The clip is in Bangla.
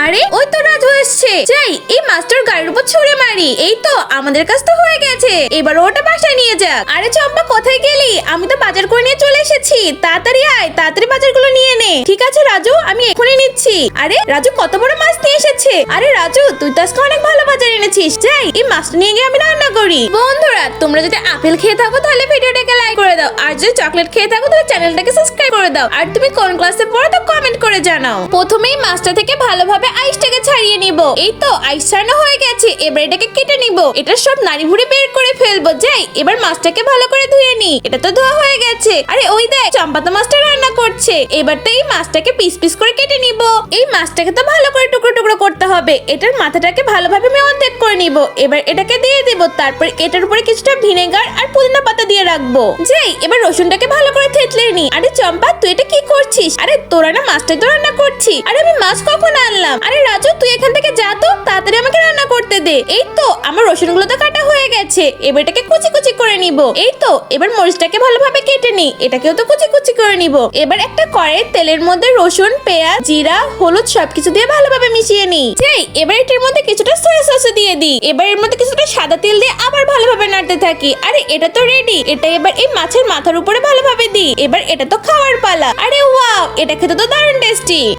আরে ওই তো রাজু এসছে, যাই এই মাস্টার গাড়ির উপর ছুঁড়ে মারি। এই তো আমাদের কাজ তো হয়ে গেছে, এবার ওটা বাসায় নিয়ে যাক। আরে চম্পা কোথায় গেলি? আমি তো বাজার করে নিয়ে চলে এসেছি, তাড়াতাড়ি আয়, তাড়াতাড়ি বাজারগুলো নিয়ে নে। ঠিক আছে রাজু, আমি এখনই নিচ্ছি। আরে রাজু কত বড় মাছ নিয়ে এসেছে। আরে রাজু তুই তো আজকে অনেক ভালো বাজার এনেছিস, যাই এই মাছটা নিয়ে গিয়ে আমি রান্না করি। বন্ধুরা তোমরা যদি আপেল খেয়ে থাকো তাহলে ভিডিওটাকে লাইক করে দাও, আর যদি চকলেট খেয়ে থাকো তাহলে চ্যানেলটাকে সাবস্ক্রাইব করে দাও, আর তুমি কোন ক্লাসে পড়ো তা কমেন্ট করে জানাও। প্রথমেই মাছটা থেকে ভালোভাবে আইসটাকে ছাড়িয়ে নিব। এই তো আইস ছাড়ানো হয়ে গেছে, এবার এটাকে কেটে নিব। এটা সব নাড়ি ভুড়ি বের করে ফেলবো। যাই এবার মাছটাকে ভালো করে ধুয়ে নি। এটা তো ধোয়া হয়ে গেছে। আরে ওই দেখ চম্পা তো মাছটা রান্না করছে। এবার তো এই মাছটাকে পিস পিস করে কেটে নিব। এই মাছটাকে তো ভালো করে টুকরো টুকরো করতে হবে। এটার মাথাটাকে ভালোভাবে আমি অর্ধেক করে নিব। এবার এটাকে দিয়ে দিব, তারপর এটার উপরে কিছুটা ভিনেগার আর পুদিনা পাতা দিয়ে রাখবো। যাই এবার রসুনটাকে ভালো করে থেতলে নি। আরে চম্পা তুই এটা কি করছিস? আরে তোরা না মাছটাই তো রান্না করছি। আরে আমি মাছ কখন আনলাম? আরে রাজু তুই এখান থেকে যা তো, তাড়াতাড়ি আমাকে রান্না করতে দে। এই তো আমার রসুনগুলো তো কাটা হয়ে গেছে, এবার এটাকে কুচি কুচি করে নিব। এই তো এবার মরিচটাকে ভালোভাবে কেটে নি, এটাকেও তো কুচি কুচি করে নিব। এবার একটা কড়াইয়ের তেলের মধ্যে রসুন, পেঁয়াজ, জিরা, হলুদ সবকিছু দিয়ে ভালোভাবে মিশিয়ে নি। যাই এবার এটার মধ্যে কিছুটা সয়া সস দিয়ে দি। এবার এর মধ্যে কিছুটা সাদা তেল দিয়ে আবার ভালোভাবে নাড়তে থাকি। আরে এটা তো রেডি। এটা এবার এই মাছের মাথার উপরে ভালোভাবে দি। এবার এটা তো খাওয়ার পালা। আরে ওয়াও, এটা খেতে তো দারুণ টেস্টি।